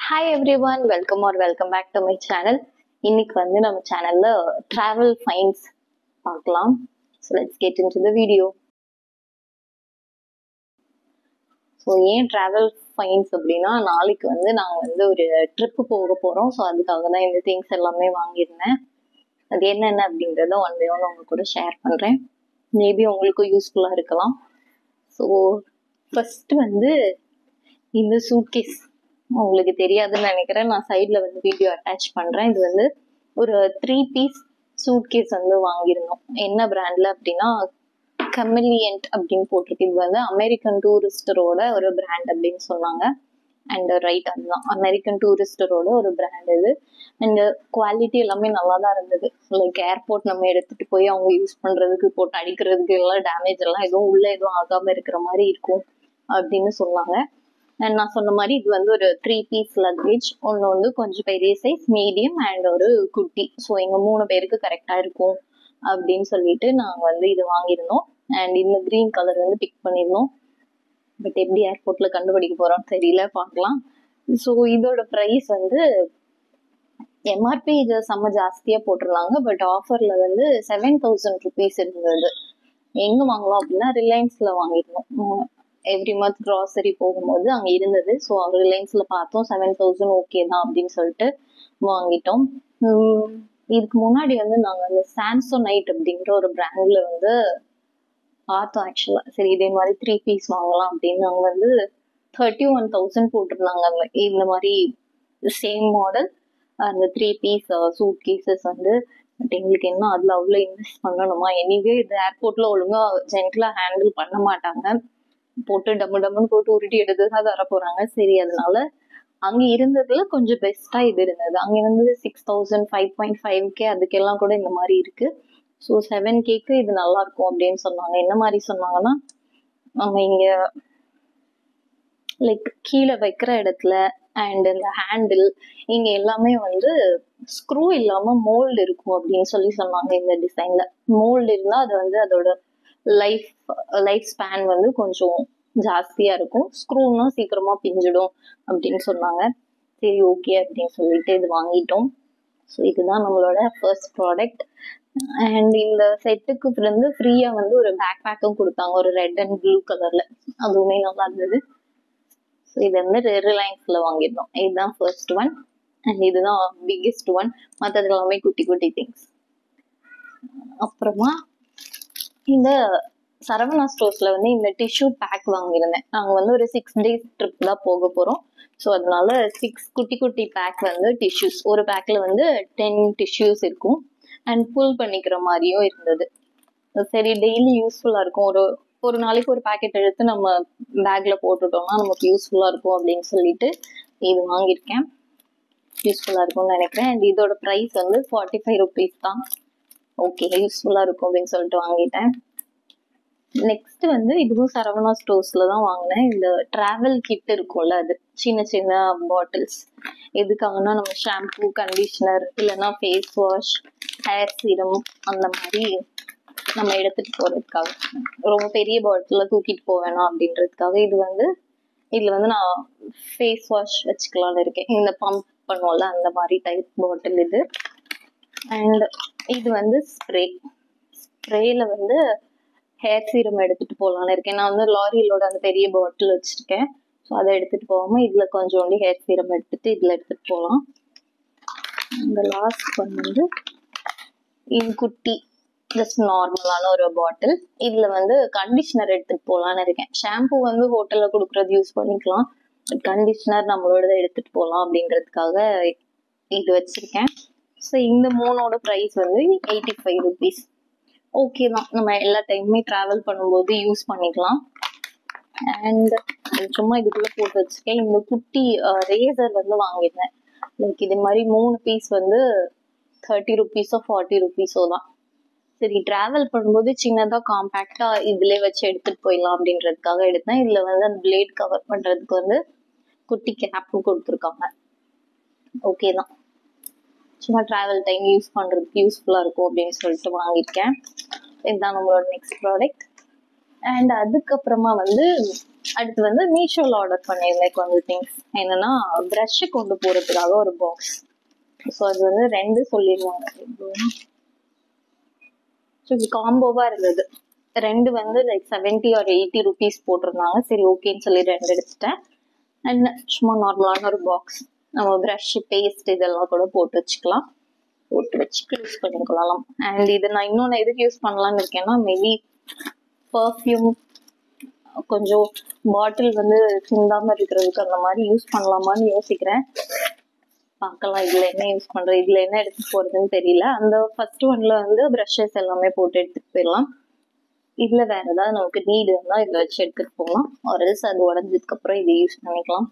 Hi everyone, welcome back to my channel. இன்னைக்கு வந்து நம்ம சேனல்ல travel finds பார்க்கலாம். So let's get into the video. So ஏன் travel finds அப்படின்னா நாளைக்கு வந்து நாங்க வந்து ஒரு ட்ரிப் போக போறோம். ஸோ அதுக்காக தான் இந்த திங்ஸ் எல்லாமே வாங்கியிருந்தேன். அது என்னென்ன அப்படின்றத ஒன் பை ஒன் உங்க கூட ஷேர் பண்றேன். மேபி உங்களுக்கு யூஸ்ஃபுல்லா இருக்கலாம். ஸோ ஃபர்ஸ்ட் வந்து இந்த சூட்கேஸ் உங்களுக்கு தெரியாதுன்னு நினைக்கிறேன். நான் சைட்ல வந்து வீடியோ அட்டாச் பண்றேன். இது வந்து ஒரு 3 பீஸ் சூட்கேஸ் வந்து வாங்கியிருந்தோம். என்ன பிராண்ட்ல அப்படின்னா கமிலியன்ட் அப்படின்னு போட்டிருக்கு. இது வந்து அமெரிக்கன் டூரிஸ்டரோட ஒரு பிராண்ட் அப்படின்னு சொன்னாங்க. அண்ட் ரைட், அதுதான் அமெரிக்கன் டூரிஸ்டரோட ஒரு பிராண்ட் இது. அண்ட் குவாலிட்டி எல்லாமே நல்லா தான் இருந்தது. லைக் ஏர்போர்ட் நம்ம எடுத்துட்டு போய் அவங்க யூஸ் பண்றதுக்கு போட்டு அடிக்கிறதுக்கு எல்லாம் டேமேஜ் எல்லாம் எதுவும் உள்ள எதுவும் ஆகாம இருக்கிற மாதிரி இருக்கும் அப்படின்னு சொன்னாங்க. அண்ட் நான் சொன்ன மாதிரி இது வந்து ஒரு 3 பீஸ் லக்கேஜ். ஒன்று வந்து கொஞ்சம் பெரிய சைஸ், மீடியம் அண்ட் ஒரு குட்டி. ஸோ எங்க 3 பேருக்கு கரெக்டா இருக்கும் அப்படின்னு சொல்லிட்டு நாங்கள் வந்து இது வாங்கியிருந்தோம். அண்ட் இந்த கிரீன் கலர் வந்து பிக் பண்ணியிருந்தோம். பட் எப்படி ஏர்போர்ட்ல கண்டுபிடிக்க போறோம் தெரியல, பார்க்கலாம். ஸோ இதோட ப்ரைஸ் வந்து எம்ஆர்பி இது செம்ம ஜாஸ்தியா போட்டிருந்தாங்க. பட் ஆஃபர்ல வந்து 7000 rupees இருந்தது. எங்க வாங்கலாம் அப்படின்னா ரிலையன்ஸ்ல வாங்கியிருந்தோம். எவ்ரி மந்த் க்ராசரி போகும்போது அங்கே இருந்தது. ஸோ ரிலையன்ஸ்ல பார்த்தோம் 7000 ஓகே தான் அப்படின்னு சொல்லிட்டு வாங்கிட்டோம். இதுக்கு முன்னாடி வந்து நாங்கள் அந்த சாம்சோனைட் அப்படிங்கிற ஒரு பிராண்ட்ல வந்து பார்த்தோம் ஆக்சுவலா. சரி இதே மாதிரி 3 பீஸ் வாங்கலாம் அப்படின்னு நாங்கள் வந்து 31,000 போட்டிருந்தாங்க. இந்த மாதிரி சேம் மாடல் அந்த 3 பீஸ் சூட் கேசஸ் வந்து. பட் எங்களுக்கு என்ன அதுல அவ்வளோ இன்வெஸ்ட் பண்ணணுமா? எனிவே இது ஏர்போர்ட்ல ஒழுங்கா ஜென்டலா ஹேண்டில் பண்ண மாட்டாங்க. போட்டு டம்முன்னு போட்டு உருட்டி எடுத்து தான் தர போறாங்க. சரி அதனால அங்க இருந்ததுல கொஞ்சம் பெஸ்டா இது இருந்தது. அங்க வந்து 6,000 5.5K அதுக்கெல்லாம் கூட இந்த மாதிரி இருக்கு. ஸோ 7Kக்கு இது நல்லா இருக்கும் அப்படின்னு சொன்னாங்க. என்ன மாதிரி சொன்னாங்கன்னா, நம்ம இங்க லைக் கீழே வைக்கிற இடத்துல அண்ட் இந்த ஹேண்டில் இங்க எல்லாமே வந்து ஸ்க்ரூ இல்லாம மோல்டு இருக்கும் அப்படின்னு சொல்லி சொன்னாங்க. இந்த டிசைன்ல மோல்டு இருந்தா அது வந்து அதோட லைஃப் ஸ்பேன் வந்து கொஞ்சம் ஜாஸ்தியா இருக்கும். ஸ்க்ரூன்னா சீக்கிரமா பிஞ்சிடும் அப்படின்னு சொன்னாங்க. சரி ஓகே அப்படின்னு சொல்லிட்டு இது வாங்கிட்டோம். ஸோ இதுதான் நம்மளோட ஃபர்ஸ்ட் ப்ராடக்ட். அண்ட் இந்த செட்டுக்கு வந்து ஃப்ரீயா வந்து ஒரு பேக் பேக்கும் கொடுத்தாங்க, ஒரு ரெட் அண்ட் ப்ளூ கலர்ல. அதுவுமே நல்லா இருந்தது. ஸோ இது வந்து ரிலையன்ஸ்ல வாங்கியிருந்தோம். இதுதான் ஃபர்ஸ்ட் ஒன். அண்ட் இதுதான் பிக்கெஸ்ட் ஒன். மற்றது எல்லாமே குட்டி குட்டி திங்ஸ். அப்புறமா இந்த சரவணா ஸ்டோர்ஸ்ல வந்து இந்த டிஷ்யூ பேக் வாங்கியிருந்தேன். நாங்கள் வந்து ஒரு 6 days ட்ரிப் தான் போக போறோம். ஸோ அதனால 6 குட்டி குட்டி பேக் வந்து டிஷ்யூஸ். ஒரு பேக்ல வந்து 10 டிஷ்யூஸ் இருக்கும். அண்ட் புல் பண்ணிக்கிற மாதிரியும் இருந்தது. சரி டெய்லி யூஸ்ஃபுல்லா இருக்கும். ஒரு நாளைக்கு ஒரு பேக்கெட் எடுத்து நம்ம பேக்ல போட்டுட்டோம்னா நமக்கு யூஸ்ஃபுல்லா இருக்கும் அப்படின்னு சொல்லிட்டு இது வாங்கியிருக்கேன். யூஸ்ஃபுல்லா இருக்கும்னு நினைக்கிறேன். அண்ட் இதோட ப்ரைஸ் வந்து 45 rupees தான். ஓகே யூஸ்ஃபுல்லா இருக்கும் அப்படின்னு சொல்லிட்டு வாங்கிட்டேன். நெக்ஸ்ட் வந்து இதுவும் சரவணா ஸ்டோர்ஸ்ல தான் வாங்கினேன். இந்த டிராவல் கிட் இருக்கும்ல, அது சின்ன சின்ன பாட்டில்ஸ். எதுக்காகனா நம்ம ஷாம்பு, கண்டிஷனர், இல்லைன்னா ஃபேஸ் வாஷ், ஹேர் சீரம் அந்த மாதிரி நம்ம எடுத்துட்டு போறதுக்காக. ரொம்ப பெரிய பாட்டில தூக்கிட்டு போவேணாம் அப்படின்றதுக்காக இதுல வந்து நான் ஃபேஸ் வாஷ் வச்சுக்கலாம்னு இருக்கேன். இந்த பம்ப் பண்ணுவோம்ல அந்த மாதிரி டைப் பாட்டில் இது. அண்ட் இது வந்து ஸ்ப்ரேல வந்து ஹேர் சீரம் எடுத்துட்டு போகலான்னு இருக்கேன். நான் வந்து லாரியலோட அந்த பெரிய பாட்டில் வச்சிருக்கேன். ஸோ அதை எடுத்துட்டு போகாம இதுல கொஞ்சோண்டி ஹேர் சீரம் எடுத்துட்டு இதுல எடுத்துட்டு போகலாம். இந்த லாஸ்ட் ஒன் வந்து குட்டி ஜஸ்ட் நார்மலான ஒரு பாட்டில். இதுல வந்து கண்டிஷனர் எடுத்துட்டு போகலான்னு இருக்கேன். ஷாம்பு வந்து ஹோட்டல்ல கொடுக்கறது யூஸ் பண்ணிக்கலாம். கண்டிஷனர் நம்மளோட எடுத்துட்டு போகலாம் அப்படின்றதுக்காக இது வச்சிருக்கேன். ஸோ இந்த 3ஓட ப்ரைஸ் வந்து 85 rupees. ஓகே தான், நம்ம எல்லா டைமுமே டிராவல் பண்ணும்போது யூஸ் பண்ணிக்கலாம். அண்ட் சும்மா இதுக்குள்ள போட்டு வச்சிருக்கேன். இந்த குட்டி ரேசர் வந்து வாங்கியிருந்தேன். லைக் இது மாதிரி 3 பீஸ் வந்து 30 rupees 40 rupees தான். சரி டிராவல் பண்ணும்போது சின்னதா காம்பேக்டா இதுல வச்சு எடுத்துட்டு போயிடலாம் அப்படின்றதுக்காக எடுத்தேன். இதுல வந்து அந்த பிளேட் கவர் பண்றதுக்கு வந்து குட்டி கேப்பும் கொடுத்துருக்காங்க. ஓகே தான், சும்மா டிராவல் டைம் யூஸ் பண்றதுக்கு யூஸ்ஃபுல்லா இருக்கும் அப்படின்னு சொல்லிட்டு வாங்கியிருக்கேன். இதுதான் நம்மளோட நெக்ஸ்ட் ப்ராடக்ட். அண்ட் அதுக்கப்புறமா வந்து அடுத்து வந்து மீஷோல ஆர்டர் பண்ணியிருந்தேன் கொஞ்சம் திங்ஸ். என்னன்னா ப்ரஷ் கொண்டு போறதுக்காக ஒரு பாக்ஸ். ஸோ அது வந்து 2 சொல்லிடுவாங்க. ஸோ இது காம்போவா இருந்தது. 2 வந்து லைக் 70 or 80 rupees போட்டிருந்தாங்க. சரி ஓகேன்னு சொல்லி 2 எடுத்துட்டேன். அண்ட் சும்மா நார்மலான ஒரு பாக்ஸ். நம்ம ப்ரஷ், பேஸ்ட் இதெல்லாம் கூட போட்டு வச்சுக்கலாம். போட்டு வச்சுட்டு யூஸ் பண்ணிக்கலாம். அண்ட் இது நான் இன்னொன்று எதுக்கு யூஸ் பண்ணலான்னு இருக்கேன்னா, மேபி பர்ஃப்யூம் கொஞ்சம் பாட்டில் வந்து சிந்தாம இருக்கிறதுக்கு அந்த மாதிரி யூஸ் பண்ணலாமான்னு யோசிக்கிறேன். பார்க்கலாம் இதுல என்ன யூஸ் பண்றது, இதுல என்ன எடுத்துட்டு போறதுன்னு தெரியல. அந்த ஃபர்ஸ்ட் ஒன்ல வந்து ப்ரஷஸ் எல்லாமே போட்டு எடுத்துட்டு போயிடலாம். இதுல வேற ஏதாவது நமக்கு நீட் இருந்தா இதை வச்சு எடுத்துட்டு போகலாம். ஒரு அது உடஞ்சதுக்கு அப்புறம் இதை யூஸ் பண்ணிக்கலாம்.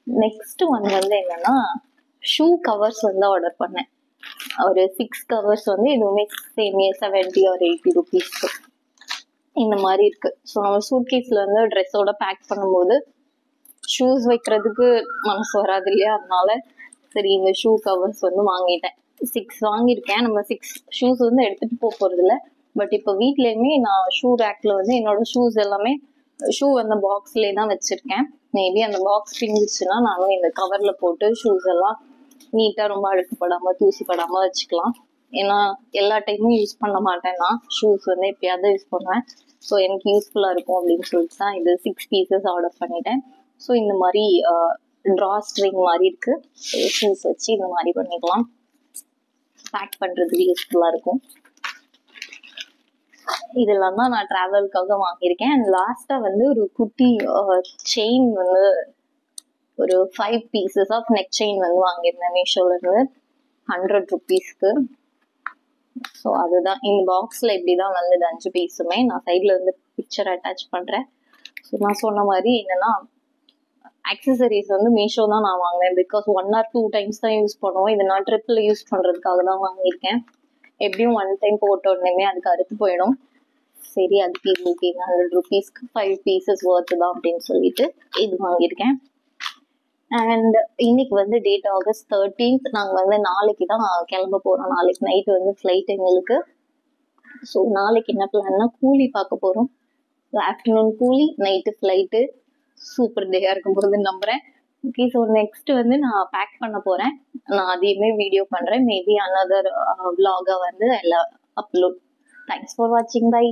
நெக்ஸ்ட் ஒன் வந்து என்னன்னா ஷூ கவர்ஸ் வந்து ஆர்டர் பண்ணேன். ஒரு 6 கவர்ஸ் வந்து இதுவுமே சேம் 70 or 80 rupees இந்த மாதிரி இருக்கு. ஸோ நம்ம சூட்கேஸ்ல வந்து ட்ரெஸ்ஸோட பேக் பண்ணும்போது ஷூஸ் வைக்கிறதுக்கு மனசு வராது இல்லையா, அதனால சரி இந்த ஷூ கவர்ஸ் வந்து வாங்கிட்டேன். 6 வாங்கியிருக்கேன். நம்ம 6 ஷூஸ் வந்து எடுத்துட்டு போறது இல்லை. பட் இப்போ வீட்லயுமே நான் ஷூ ரேக்ல வந்து என்னோட ஷூஸ் எல்லாமே ஷூ அந்த பாக்ஸ்லேயே தான் வச்சிருக்கேன். மேபி அந்த பாக்ஸ் பிரிஞ்சிச்சுன்னா நானும் இந்த கவர்ல போட்டு ஷூஸ் எல்லாம் நீட்டா ரொம்ப அழுக்கப்படாம தூசி படாம வச்சுக்கலாம். ஏன்னா எல்லா டைமும் யூஸ் பண்ண மாட்டேன். நான் ஷூஸ் வந்து எப்பயாவது யூஸ் பண்ணுவேன். ஸோ எனக்கு யூஸ்ஃபுல்லா இருக்கும் அப்படின்னு சொல்லிட்டு தான் இது 6 pieces ஆர்டர் பண்ணிட்டேன். ஸோ இந்த மாதிரி ட்ரா ஸ்ட்ரிங் மாதிரி இருக்கு. ஷூஸ் வச்சு இந்த மாதிரி பண்ணிக்கலாம். பேக் பண்றதுக்கு யூஸ்ஃபுல்லா இருக்கும். இதெல்லாம் தான் நான் டிராவலுக்காக வாங்கியிருக்கேன். அண்ட் லாஸ்டா வந்து ஒரு குட்டி செயின் வந்து ஒரு 5 pieces ஆஃப் நெக் செயின் வந்து வாங்கியிருந்தேன் மீஷோல இருந்து 100 rupees. ஸோ அதுதான் இந்த பாக்ஸ்ல இப்படிதான் வந்தது 5 பீஸுமே. நான் சைட்ல வந்து பிக்சர் அட்டாச் பண்றேன். ஸோ நான் சொன்ன மாதிரி என்னன்னா ஆக்சசரிஸ் வந்து மீஷோ தான் நான் வாங்கினேன். பிகாஸ் 1 or 2 times தான் யூஸ் பண்ணுவோம். இதை நான் ட்ரிப்பில் யூஸ் பண்றதுக்காக தான் வாங்கியிருக்கேன். எப்படியும் 1 time போட்ட உடனே அதுக்கு அறுத்து போயிடும். சரி அதுக்கு இது ஓகே 100 rupeesக்கு 5 pieces worth தான் அப்படின்னு சொல்லிட்டு இது வாங்கியிருக்கேன். அண்ட் இன்னைக்கு வந்து டேட் August 13th. நாங்கள் வந்து நாளைக்கு தான் கிளம்ப போறோம். நாளைக்கு நைட் வந்து ஃப்ளைட் எங்களுக்கு. ஸோ நாளைக்கு என்ன பிளான்னா கூலி பார்க்க போறோம். ஆஃப்டர்நூன் கூலி, நைட்டு ஃப்ளைட்டு. சூப்பர் டேயா இருக்கும் போது நம்புறேன். ஓகே, ஸோ நெக்ஸ்ட் வந்து நான் பேக் பண்ண போறேன். நான் அதையுமே வீடியோ பண்றேன். மேபி another vlog வந்து எல்லாம் அப்லோட். தேங்க்ஸ் ஃபார் வாட்சிங். பை.